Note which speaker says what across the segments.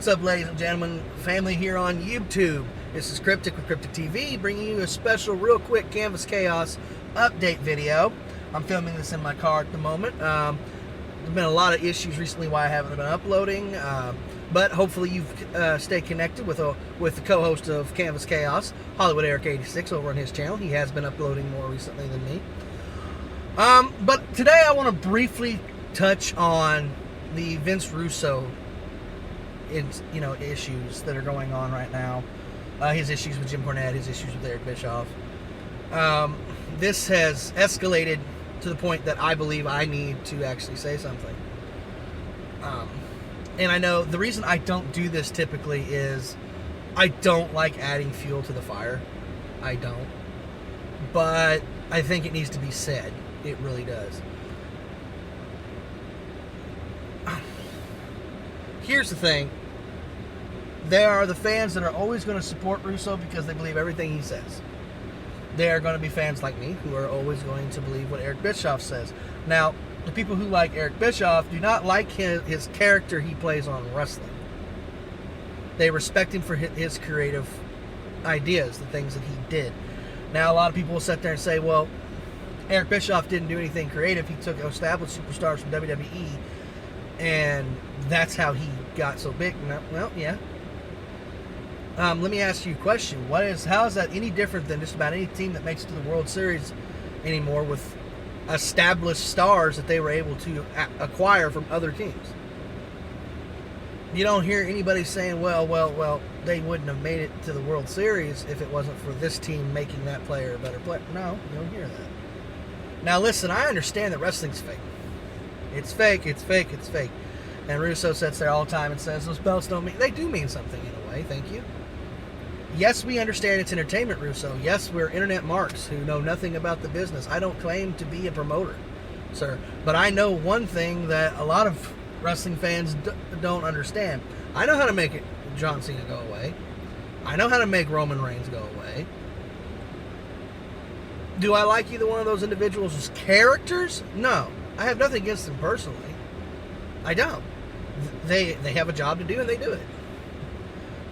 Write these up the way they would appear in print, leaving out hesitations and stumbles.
Speaker 1: What's up, ladies and gentlemen, family here on YouTube? This is Cryptic with Cryptic TV, bringing you a special, real quick Canvas Chaos update video. I'm filming this in my car at the moment. There's been a lot of issues recently why I haven't been uploading, but hopefully you've stayed connected with the co-host of Canvas Chaos, Hollywood Eric 86, over on his channel. He has been uploading more recently than me. But today I want to briefly touch on the Vince Russo issues that are going on right now. His issues with Jim Cornette, his issues with Eric Bischoff. This has escalated to the point that I believe I need to actually say something. And I know the reason I don't do this typically is I don't like adding fuel to the fire. I don't. But I think it needs to be said. It really does. Here's the thing. There are the fans that are always going to support Russo because they believe everything he says. There are going to be fans like me who are always going to believe what Eric Bischoff says. Now, the people who like Eric Bischoff do not like his character he plays on wrestling. They respect him for his creative ideas, the things that he did. Now, a lot of people will sit there and say, well, Eric Bischoff didn't do anything creative. He took established superstars from WWE, and that's how he got so big. Well, yeah. Let me ask you a question. How is that any different than just about any team that makes it to the World Series anymore with established stars that they were able to acquire from other teams? You don't hear anybody saying, well, they wouldn't have made it to the World Series if it wasn't for this team making that player a better player. No, you don't hear that. Now listen, I understand that wrestling's fake. It's fake, it's fake, it's fake. And Russo sits there all the time and says those belts don't mean... They do mean something in a way, thank you. Yes, we understand it's entertainment, Russo. Yes, we're internet marks who know nothing about the business. I don't claim to be a promoter, sir. But I know one thing that a lot of wrestling fans don't understand. I know how to make John Cena go away. I know how to make Roman Reigns go away. Do I like either one of those individuals as characters? No. I have nothing against them personally. I don't. They have a job to do and they do it.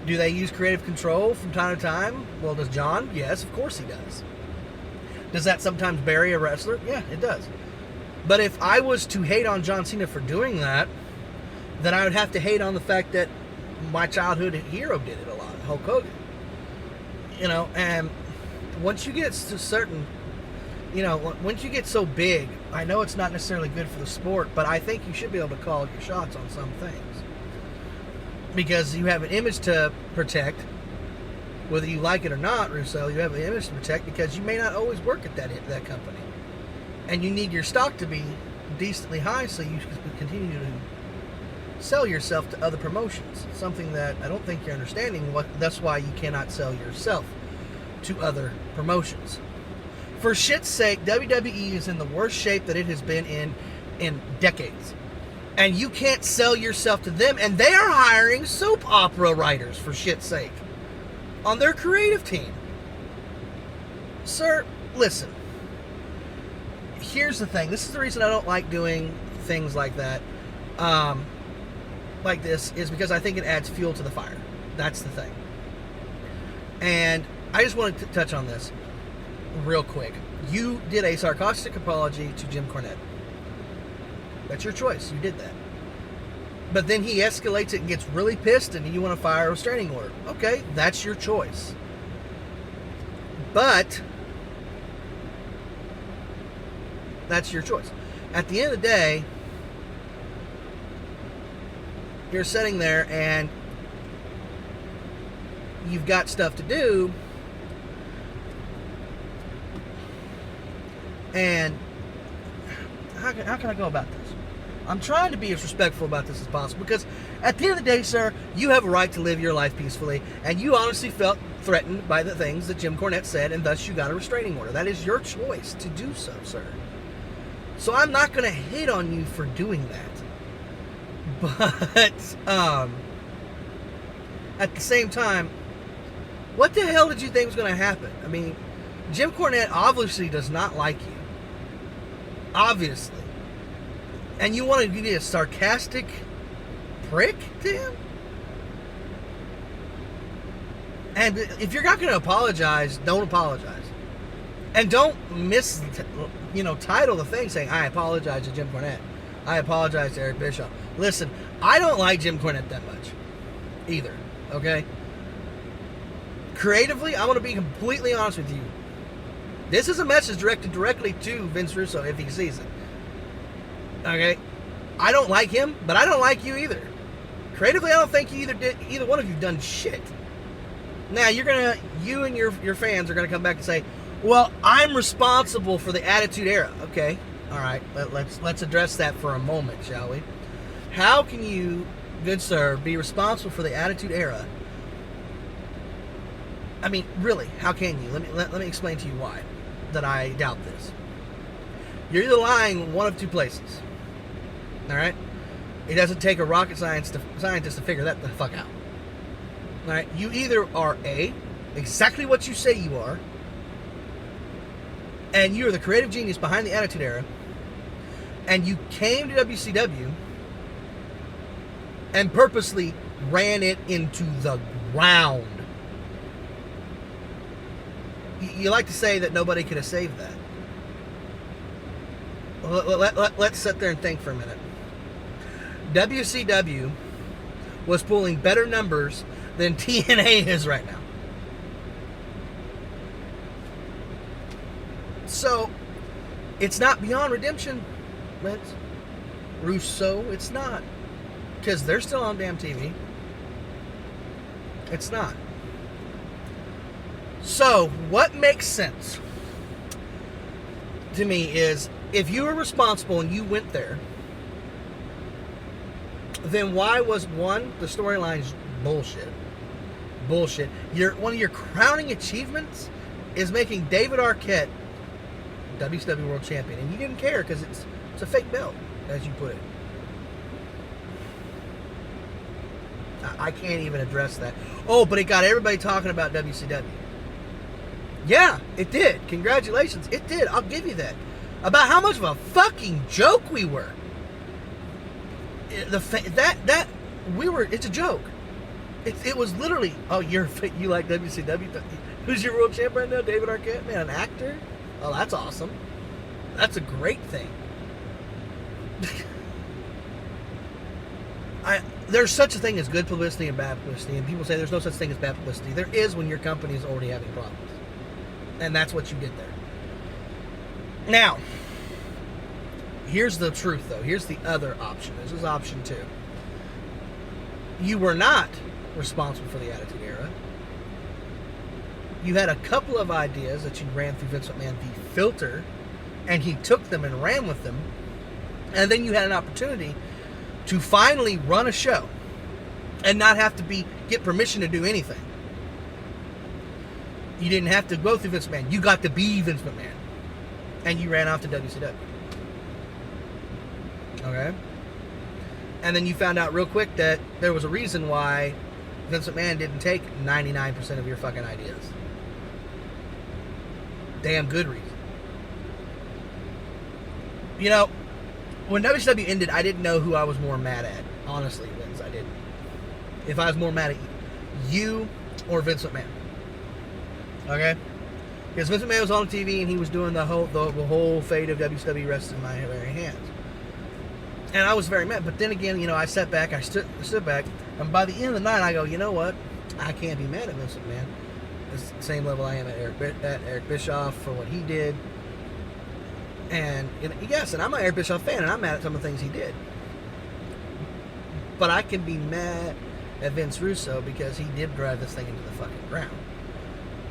Speaker 1: Do they use creative control from time to time? Well, does John? Yes, of course he does. Does that sometimes bury a wrestler? Yeah, it does. But if I was to hate on John Cena for doing that, then I would have to hate on the fact that my childhood hero did it a lot, Hulk Hogan. And once you get to certain, once you get so big, I know it's not necessarily good for the sport, but I think you should be able to call your shots on some things. Because you have an image to protect, whether you like it or not, Russo, you have an image to protect because you may not always work at that company. And you need your stock to be decently high so you can continue to sell yourself to other promotions. Something that I don't think you're understanding. That's why you cannot sell yourself to other promotions. For shit's sake, WWE is in the worst shape that it has been in decades. And you can't sell yourself to them, and they are hiring soap opera writers, for shit's sake, on their creative team. Sir, listen. Here's the thing. This is the reason I don't like doing things like that, like this, is because I think it adds fuel to the fire. That's the thing. And I just wanted to touch on this real quick. You did a sarcastic apology to Jim Cornette. That's your choice. You did that. But then he escalates it and gets really pissed and you want to fire a restraining order. Okay, that's your choice. But that's your choice. At the end of the day, you're sitting there and you've got stuff to do. And how can I go about this? I'm trying to be as respectful about this as possible because at the end of the day, sir, you have a right to live your life peacefully, and you honestly felt threatened by the things that Jim Cornette said, and thus you got a restraining order. That is your choice to do so, sir. So I'm not going to hate on you for doing that. But at the same time, what the hell did you think was going to happen? I mean, Jim Cornette obviously does not like you. Obviously. And you want to be a sarcastic prick to him? And if you're not going to apologize, don't apologize. And don't title the thing saying, I apologize to Jim Cornette. I apologize to Eric Bischoff. Listen, I don't like Jim Cornette that much either, okay? Creatively, I want to be completely honest with you. This is a message directed directly to Vince Russo if he sees it. Okay? I don't like him, but I don't like you either. Creatively, I don't think either one of you done shit. Now, you and your fans are gonna come back and say, well, I'm responsible for the Attitude Era. Okay, all right, let's address that for a moment, shall we? How can you, good sir, be responsible for the Attitude Era? I mean, really, how can you? Let me explain to you why that I doubt this. You're either lying one of two places. All right? It doesn't take a rocket scientist to figure that the fuck out. All right? You either are exactly what you say you are, and you're the creative genius behind the Attitude Era, and you came to WCW and purposely ran it into the ground. You like to say that nobody could have saved that. Let's sit there and think for a minute. WCW was pulling better numbers than TNA is right now. So, it's not beyond redemption, Vince Russo. It's not. Because they're still on damn TV. It's not. So, what makes sense to me is, if you were responsible and you went there, then why was, one, the storyline's bullshit. Bullshit. One of your crowning achievements is making David Arquette WCW World Champion. And you didn't care because it's a fake belt, as you put it. I can't even address that. Oh, but it got everybody talking about WCW. Yeah, it did. Congratulations. It did. I'll give you that. About how much of a fucking joke we were. It's a joke. It was literally, oh, you like WCW? Who's your world champ right now? David Arquette? Man, an actor? Oh, that's awesome. That's a great thing. There's such a thing as good publicity and bad publicity, and people say there's no such thing as bad publicity. There is when your company is already having problems. And that's what you did there. Now, here's the truth, though. Here's the other option. This is option 2. You were not responsible for the Attitude Era. You had a couple of ideas that you ran through Vince McMahon, the filter, and he took them and ran with them. And then you had an opportunity to finally run a show and not have to get permission to do anything. You didn't have to go through Vince McMahon. You got to be Vince McMahon. And you ran off to WCW. Okay? And then you found out real quick that there was a reason why Vince McMahon didn't take 99% of your fucking ideas. Damn good reason. You know, when WCW ended, I didn't know who I was more mad at. Honestly, Vince, I didn't. If I was more mad at you or Vince McMahon. Okay? Because Vince McMahon was on TV and he was doing the whole fate of WCW rested in my very hands. And I was very mad. But then again, I sat back, I stood back, and by the end of the night, I go, you know what? I can't be mad at Vince McMahon. It's the same level I am at Eric Bischoff for what he did. And yes, and I'm an Eric Bischoff fan, and I'm mad at some of the things he did. But I can be mad at Vince Russo because he did drive this thing into the fucking ground.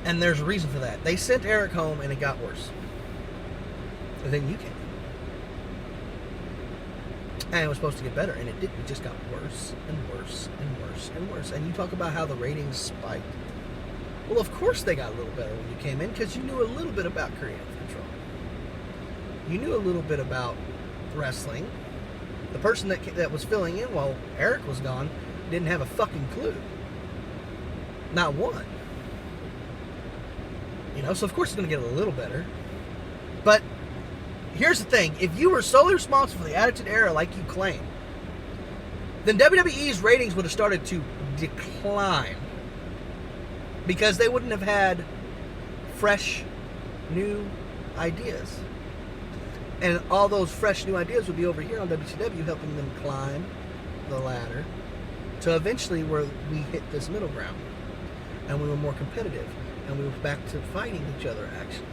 Speaker 1: And there's a reason for that. They sent Eric home, and it got worse. And then you came. And it was supposed to get better, and it didn't. It just got worse and worse and worse and worse. And you talk about how the ratings spiked. Well, of course they got a little better when you came in because you knew a little bit about creative control. You knew a little bit about wrestling. The person that was filling in while Eric was gone didn't have a fucking clue. Not one. So of course it's going to get a little better. But here's the thing. If you were solely responsible for the Attitude Era like you claim, then WWE's ratings would have started to decline. Because they wouldn't have had fresh, new ideas. And all those fresh, new ideas would be over here on WCW, helping them climb the ladder to eventually where we hit this middle ground. And we were more competitive. And we were back to fighting each other, actually.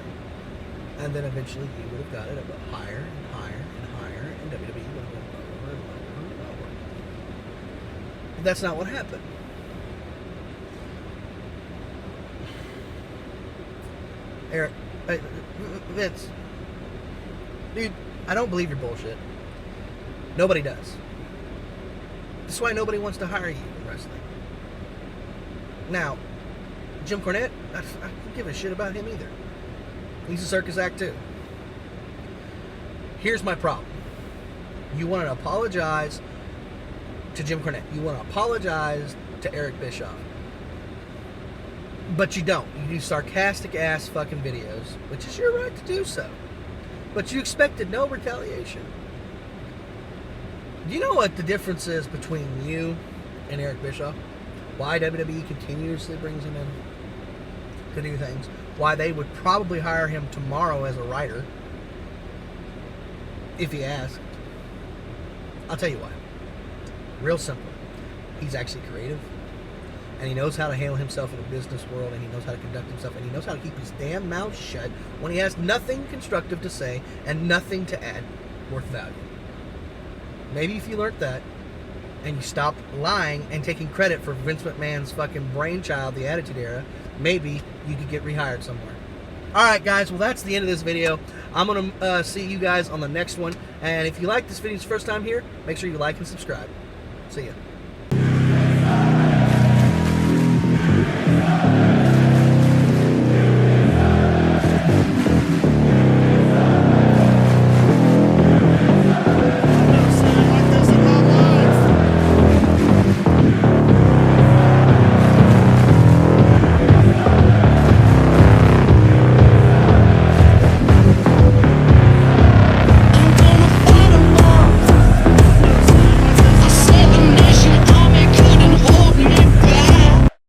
Speaker 1: And then eventually he would have got it up higher and higher and higher, and WWE would have gone lower and lower and lower. But that's not what happened. Eric, Vince, dude, I don't believe your bullshit. Nobody does. That's why nobody wants to hire you in wrestling. Now, Jim Cornette, I don't give a shit about him either. He's a circus act too. Here's my problem. You want to apologize to Jim Cornette. You want to apologize to Eric Bischoff. But you don't. You do sarcastic ass fucking videos, which is your right to do so. But you expected no retaliation. Do you know what the difference is between you and Eric Bischoff? Why WWE continuously brings him in to do things? Why they would probably hire him tomorrow as a writer if he asked? I'll tell you why. Real simple. He's actually creative. And he knows how to handle himself in a business world, and he knows how to conduct himself, and he knows how to keep his damn mouth shut when he has nothing constructive to say and nothing to add worth value. Maybe if you learned that, and you stopped lying and taking credit for Vince McMahon's fucking brainchild, the Attitude Era, maybe you could get rehired somewhere. Alright guys, well that's the end of this video. I'm going to see you guys on the next one. And if you like this video first time here, make sure you like and subscribe. See ya.